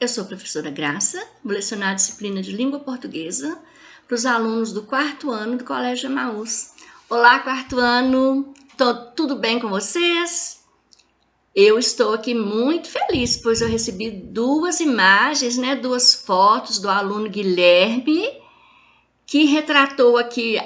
Eu sou a professora Graça, vou lecionar a disciplina de língua portuguesa para os alunos do 4º ano do Colégio Emaús. Olá, 4º ano! Tudo bem com vocês? Eu estou aqui muito feliz, pois eu recebi duas imagens, duas fotos do aluno Guilherme, que retratou aqui,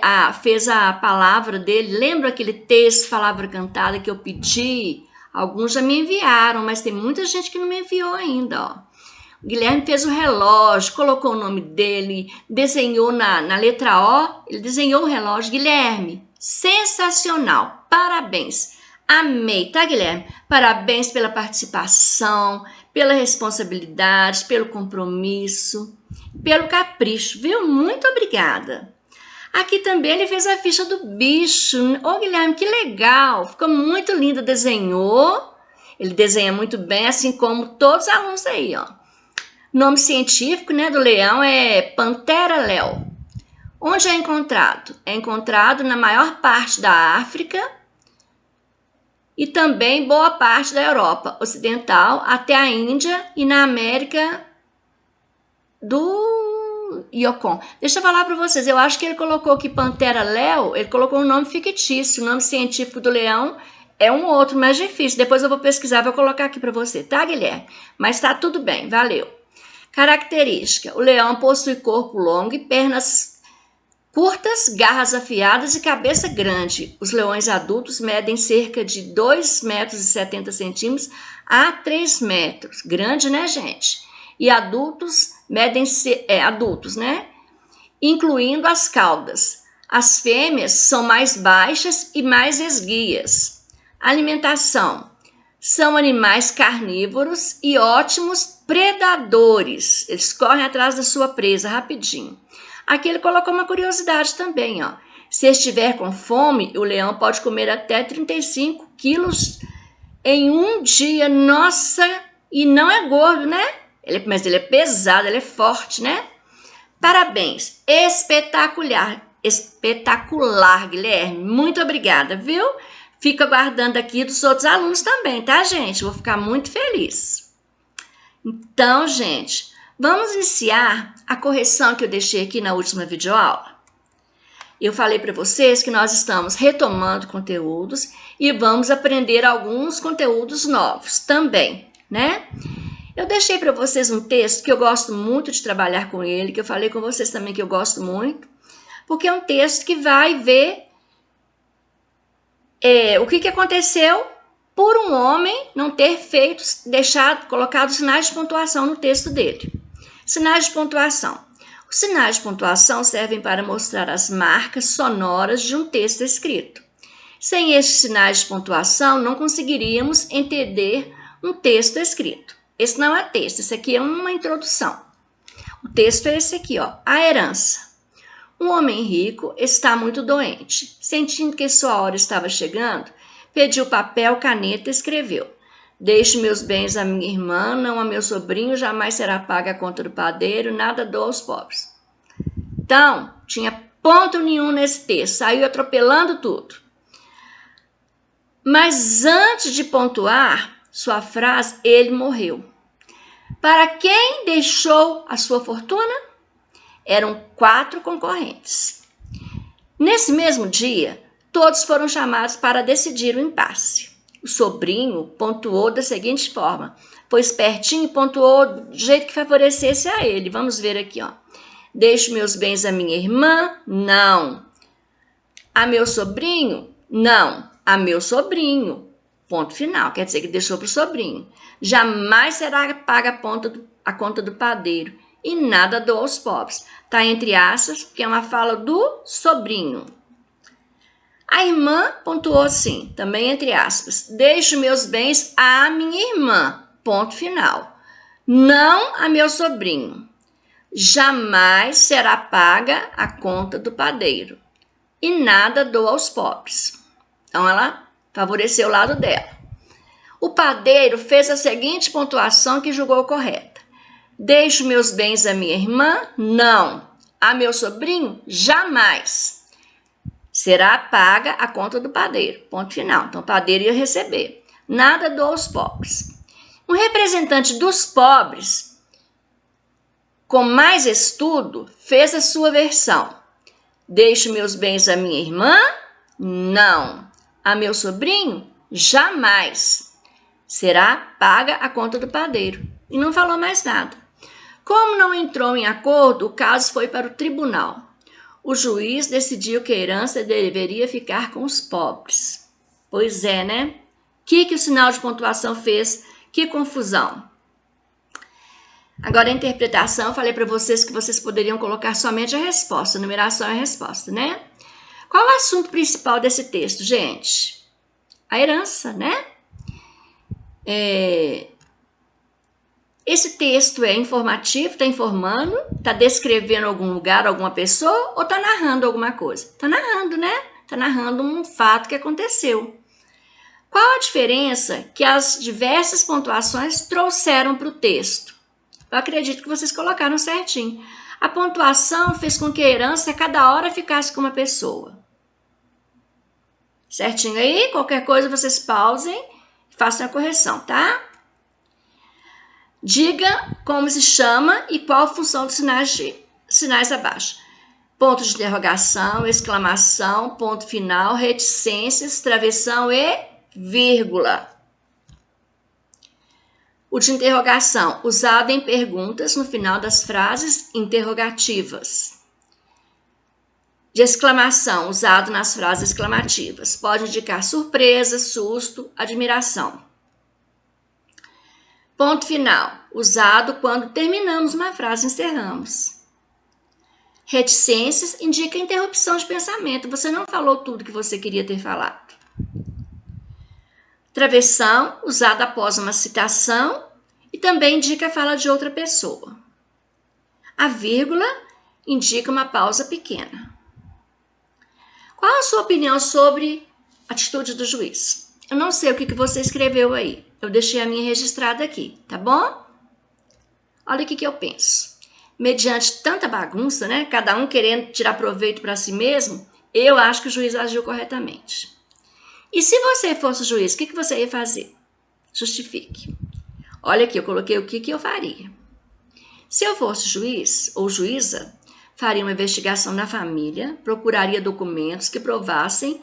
fez a palavra dele. Lembra aquele texto, palavra cantada, que eu pedi? Alguns já me enviaram, mas tem muita gente que não me enviou ainda, ó. O Guilherme fez o relógio, colocou o nome dele, desenhou na letra O, ele desenhou o relógio. Guilherme, sensacional, parabéns, amei, tá, Guilherme? Parabéns pela participação, pela responsabilidade, pelo compromisso, pelo capricho, viu? Muito obrigada. Aqui também ele fez a ficha do bicho. Ô, Guilherme, que legal, ficou muito lindo, desenhou. Ele desenha muito bem, assim como todos os alunos aí, ó. O nome científico, do leão é Panthera leo. Onde é encontrado? É encontrado na maior parte da África e também boa parte da Europa Ocidental, até a Índia e na América do Yukon. Deixa eu falar para vocês, eu acho que ele colocou aqui Panthera leo, ele colocou um nome fictício. O nome científico do leão é um outro mais difícil. Depois eu vou pesquisar, vou colocar aqui para você, tá, Guilherme? Mas tá tudo bem, valeu. Característica: o leão possui corpo longo e pernas curtas, garras afiadas e cabeça grande. Os leões adultos medem cerca de 2,70 metros a 3 metros. Grande, né, gente? E adultos medem adultos, incluindo as caudas. As fêmeas são mais baixas e mais esguias. Alimentação: são animais carnívoros e ótimos predadores. Eles correm atrás da sua presa rapidinho. Aqui ele colocou uma curiosidade também, ó. Se estiver com fome, o leão pode comer até 35 quilos em um dia. Nossa, e não é gordo, mas ele é pesado, ele é forte, Parabéns, espetacular, Guilherme. Muito obrigada, viu? Fico aguardando aqui dos outros alunos também, tá, gente? Vou ficar muito feliz. Então, gente, vamos iniciar a correção que eu deixei aqui na última videoaula. Eu falei para vocês que nós estamos retomando conteúdos e vamos aprender alguns conteúdos novos também, Eu deixei para vocês um texto que eu gosto muito de trabalhar com ele, que eu falei com vocês também que eu gosto muito, porque é um texto que vai ver o que aconteceu por um homem não ter colocado sinais de pontuação no texto dele. Sinais de pontuação. Os sinais de pontuação servem para mostrar as marcas sonoras de um texto escrito. Sem estes sinais de pontuação, não conseguiríamos entender um texto escrito. Esse não é texto, esse aqui é uma introdução. O texto é esse aqui, ó, a herança. Um homem rico está muito doente. Sentindo que sua hora estava chegando, pediu papel, caneta e escreveu: deixe meus bens à minha irmã, não a meu sobrinho, jamais será paga a conta do padeiro, nada dou aos pobres. Então, tinha ponto nenhum nesse texto, saiu atropelando tudo. Mas antes de pontuar sua frase, ele morreu. Para quem deixou a sua fortuna? Eram 4 concorrentes. Nesse mesmo dia, todos foram chamados para decidir o impasse. O sobrinho pontuou da seguinte forma: foi espertinho e pontuou do jeito que favorecesse a ele. Vamos ver aqui, ó. Deixo meus bens à minha irmã? Não. A meu sobrinho? Não. A meu sobrinho. Ponto final. Quer dizer que deixou para o sobrinho. Jamais será paga a conta do padeiro e nada dou aos pobres. Está entre aspas, que é uma fala do sobrinho. A irmã pontuou assim, também entre aspas: deixo meus bens à minha irmã, ponto final. Não a meu sobrinho. Jamais será paga a conta do padeiro e nada dou aos pobres. Então ela favoreceu o lado dela. O padeiro fez a seguinte pontuação que julgou correta: deixo meus bens à minha irmã? Não. A meu sobrinho? Jamais. Será paga a conta do padeiro. Ponto final. Então, o padeiro ia receber. Nada dou aos pobres. Um representante dos pobres com mais estudo, fez a sua versão. Deixo meus bens à minha irmã? Não. A meu sobrinho? Jamais. Será paga a conta do padeiro. E não falou mais nada. Como não entrou em acordo, o caso foi para o tribunal. O juiz decidiu que a herança deveria ficar com os pobres. Pois é, né? O que o sinal de pontuação fez? Que confusão. Agora a interpretação, eu falei para vocês que vocês poderiam colocar somente a resposta, a numeração e a resposta, né? Qual o assunto principal desse texto, gente? A herança, né? Esse texto é informativo, está informando, está descrevendo algum lugar, alguma pessoa ou está narrando alguma coisa? Está narrando, né? Está narrando um fato que aconteceu. Qual a diferença que as diversas pontuações trouxeram para o texto? Eu acredito que vocês colocaram certinho. A pontuação fez com que a herança a cada hora ficasse com uma pessoa. Certinho aí? Qualquer coisa vocês pausem e façam a correção, tá? Diga como se chama e qual a função dos sinais abaixo. Ponto de interrogação, exclamação, ponto final, reticências, travessão e vírgula. O de interrogação, usado em perguntas no final das frases interrogativas. De exclamação, usado nas frases exclamativas. Pode indicar surpresa, susto, admiração. Ponto final, usado quando terminamos uma frase e encerramos. Reticências indica interrupção de pensamento. Você não falou tudo que você queria ter falado. Travessão, usado após uma citação e também indica a fala de outra pessoa. A vírgula indica uma pausa pequena. Qual a sua opinião sobre a atitude do juiz? Eu não sei o que você escreveu aí. Eu deixei a minha registrada aqui, tá bom? Olha o que eu penso. Mediante tanta bagunça, né? Cada um querendo tirar proveito para si mesmo, eu acho que o juiz agiu corretamente. E se você fosse o juiz, o que você ia fazer? Justifique. Olha aqui, eu coloquei o que eu faria. Se eu fosse juiz ou juíza, faria uma investigação na família, procuraria documentos que provassem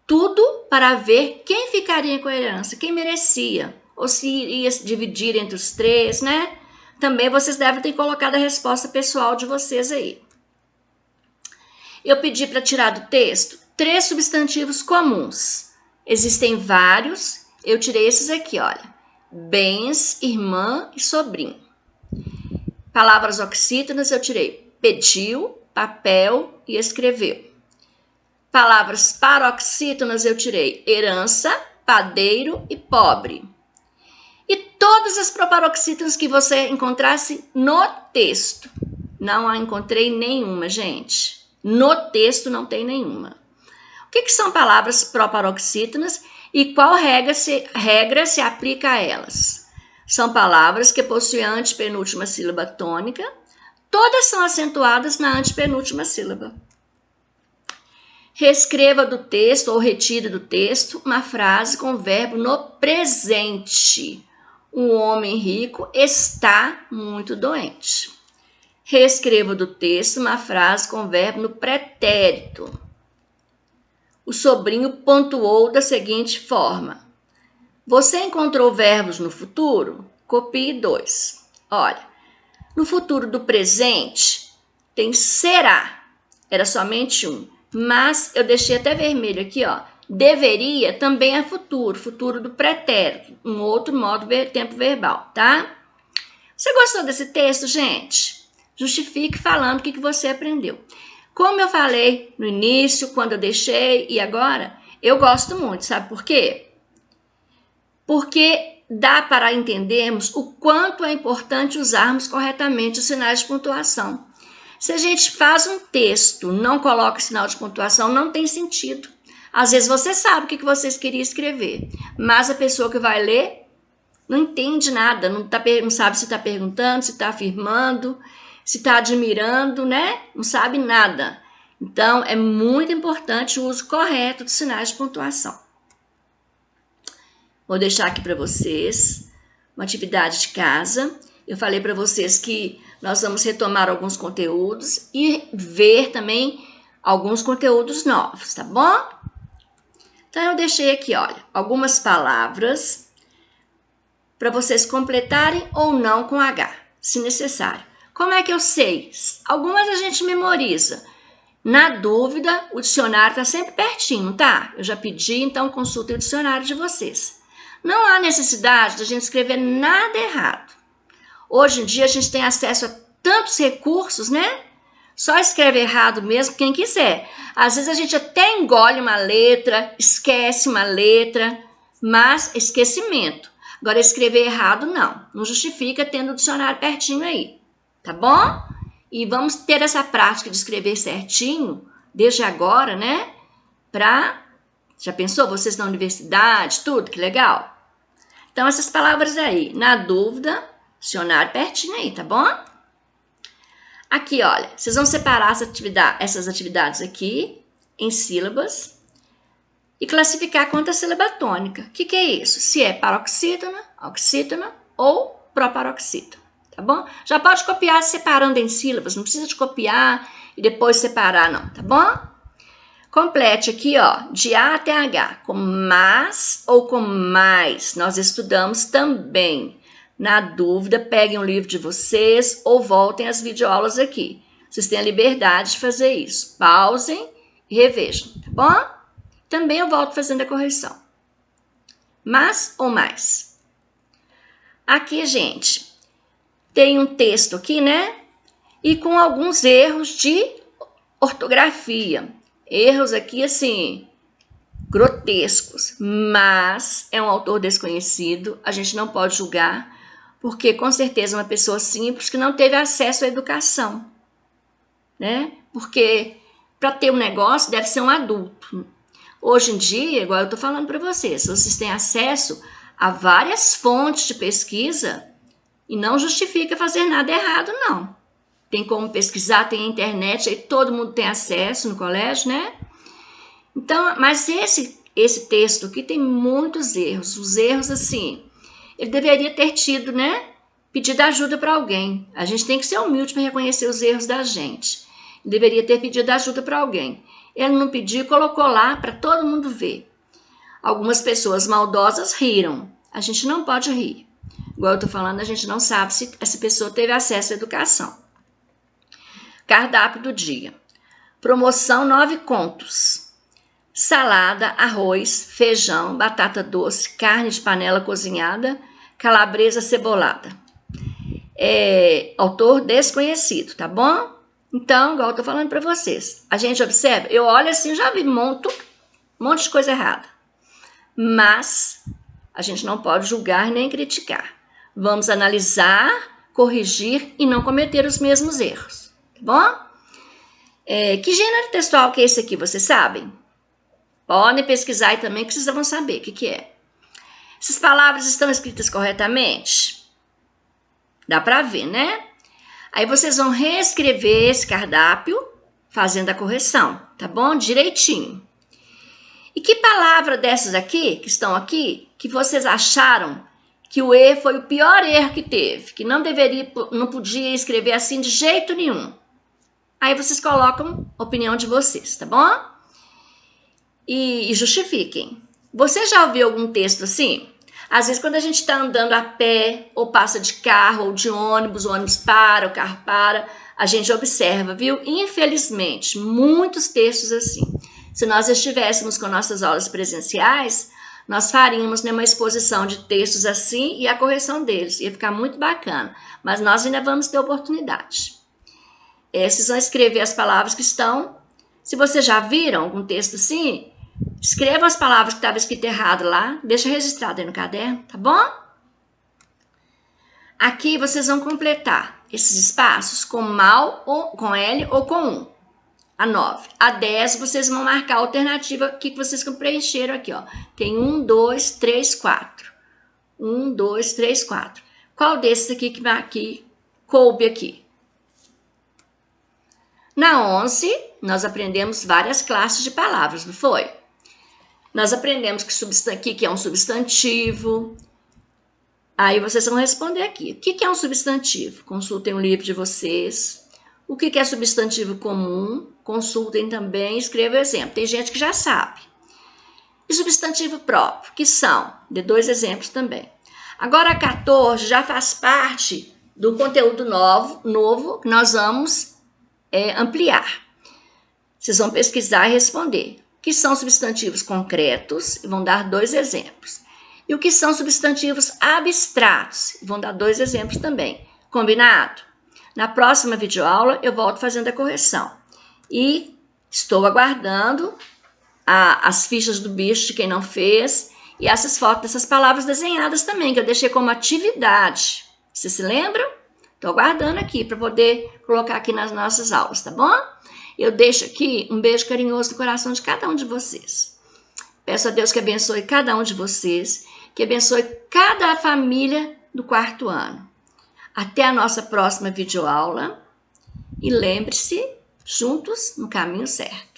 tudo para ver quem ficaria com a herança, quem merecia, ou se iria dividir entre os três, né? Também vocês devem ter colocado a resposta pessoal de vocês aí. Eu pedi para tirar do texto 3 substantivos comuns. Existem vários, eu tirei esses aqui, olha. Bens, irmã e sobrinho. Palavras oxítonas eu tirei pediu, papel e escreveu. Palavras paroxítonas eu tirei herança, padeiro e pobre. E todas as proparoxítonas que você encontrasse no texto. Não a encontrei nenhuma, gente. No texto não tem nenhuma. O que são palavras proparoxítonas e qual regra se aplica a elas? São palavras que possuem a antepenúltima sílaba tônica. Todas são acentuadas na antepenúltima sílaba. Reescreva do texto ou retire do texto uma frase com o verbo no presente. Um homem rico está muito doente. Reescreva do texto uma frase com o verbo no pretérito. O sobrinho pontuou da seguinte forma. Você encontrou verbos no futuro? Copie 2. Olha, no futuro do presente tem será. Era somente um. Mas eu deixei até vermelho aqui, ó. Deveria também é futuro, futuro do pretérito, um outro modo tempo verbal, tá? Você gostou desse texto, gente? Justifique falando o que você aprendeu. Como eu falei no início, quando eu deixei e agora, eu gosto muito, sabe por quê? Porque dá para entendermos o quanto é importante usarmos corretamente os sinais de pontuação. Se a gente faz um texto, não coloca sinal de pontuação, não tem sentido. Às vezes você sabe o que vocês queriam escrever, mas a pessoa que vai ler não entende nada, não sabe se está perguntando, se está afirmando, se está admirando, né? Não sabe nada. Então, é muito importante o uso correto dos sinais de pontuação. Vou deixar aqui para vocês uma atividade de casa. Eu falei para vocês que nós vamos retomar alguns conteúdos e ver também alguns conteúdos novos, tá bom? Então, eu deixei aqui, olha, algumas palavras para vocês completarem ou não com H, se necessário. Como é que eu sei? Algumas a gente memoriza. Na dúvida, o dicionário está sempre pertinho, tá? Eu já pedi, então consultem o dicionário de vocês. Não há necessidade de a gente escrever nada errado. Hoje em dia a gente tem acesso a tantos recursos, né? Só escreve errado mesmo quem quiser. Às vezes a gente até engole uma letra, esquece uma letra, mas esquecimento. Agora escrever errado não justifica tendo o dicionário pertinho aí, tá bom? E vamos ter essa prática de escrever certinho desde agora, né? Já pensou? Vocês na universidade, tudo, que legal. Então, essas palavras aí, na dúvida, dicionário pertinho aí, tá bom? Aqui, olha, vocês vão separar essas atividades aqui em sílabas e classificar quanto a sílaba tônica. O que é isso? Se é paroxítona, oxítona ou proparoxítona, tá bom? Já pode copiar separando em sílabas, não precisa de copiar e depois separar não, tá bom? Complete aqui, ó, de A até H, com mas ou com mais. Nós estudamos também. Na dúvida, peguem um livro de vocês ou voltem às videoaulas aqui. Vocês têm a liberdade de fazer isso. Pausem e revejam, tá bom? Também eu volto fazendo a correção. Mas ou mais. Aqui, gente, tem um texto aqui, né? E com alguns erros de ortografia. Erros aqui, assim, grotescos. Mas é um autor desconhecido, a gente não pode julgar, porque com certeza é uma pessoa simples que não teve acesso à educação, né? Porque para ter um negócio deve ser um adulto. Hoje em dia, igual eu estou falando para vocês têm acesso a várias fontes de pesquisa e não justifica fazer nada errado, não. Tem como pesquisar, tem a internet, aí todo mundo tem acesso no colégio, né? Então, mas esse texto aqui tem muitos erros. Os erros, assim, ele deveria ter tido, né? Pedido ajuda para alguém. A gente tem que ser humilde para reconhecer os erros da gente. Ele deveria ter pedido ajuda para alguém. Ele não pediu, colocou lá para todo mundo ver. Algumas pessoas maldosas riram. A gente não pode rir. Igual eu estou falando, a gente não sabe se essa pessoa teve acesso à educação. Cardápio do dia. Promoção 9 contos. Salada, arroz, feijão, batata doce, carne de panela cozinhada, calabresa cebolada. Autor desconhecido, tá bom? Então, igual eu tô falando para vocês, a gente observa, eu olho assim, já vi um monte de coisa errada. Mas a gente não pode julgar nem criticar. Vamos analisar, corrigir e não cometer os mesmos erros, tá bom? Que gênero textual que é esse aqui, vocês sabem? Podem pesquisar aí também que vocês vão saber o que é. Essas palavras estão escritas corretamente? Dá para ver, né? Aí vocês vão reescrever esse cardápio fazendo a correção, tá bom? Direitinho. E que palavra dessas aqui, que estão aqui, que vocês acharam que o erro foi o pior erro que teve, que não podia escrever assim de jeito nenhum? Aí vocês colocam a opinião de vocês, tá bom? E justifiquem. Você já ouviu algum texto assim? Às vezes quando a gente está andando a pé, ou passa de carro, ou de ônibus, o ônibus para, o carro para, a gente observa, viu? Infelizmente, muitos textos assim. Se nós estivéssemos com nossas aulas presenciais, nós faríamos, né, uma exposição de textos assim e a correção deles. Ia ficar muito bacana. Mas nós ainda vamos ter oportunidade. Vocês vão escrever as palavras que estão. Se vocês já viram algum texto assim, escrevam as palavras que estavam escritas errado lá, deixa registrado aí no caderno, tá bom? Aqui vocês vão completar esses espaços com mal, ou com L ou com 1. A 9. A 10 vocês vão marcar a alternativa aqui que vocês preencheram aqui, ó. Tem 1, 2, 3, 4. 1, 2, 3, 4. Qual desses aqui que coube aqui? Na 11, nós aprendemos várias classes de palavras, não foi? Nós aprendemos que é um substantivo, Aí vocês vão responder aqui. O que é um substantivo? Consultem o livro de vocês. O que é substantivo comum? Consultem também, escrevam o exemplo. Tem gente que já sabe. E substantivo próprio, que são? De 2 exemplos também. Agora a 14 já faz parte do conteúdo novo que nós vamos ampliar. Vocês vão pesquisar e responder. O que são substantivos concretos? E vão dar 2 exemplos. E o que são substantivos abstratos? Vão dar 2 exemplos também. Combinado? Na próxima videoaula eu volto fazendo a correção. E estou aguardando as fichas do bicho de quem não fez e essas fotos dessas palavras desenhadas também, que eu deixei como atividade. Vocês se lembram? Estou aguardando aqui para poder colocar aqui nas nossas aulas, tá bom? Eu deixo aqui um beijo carinhoso no coração de cada um de vocês. Peço a Deus que abençoe cada um de vocês, que abençoe cada família do 4º ano. Até a nossa próxima videoaula e lembre-se, juntos no caminho certo.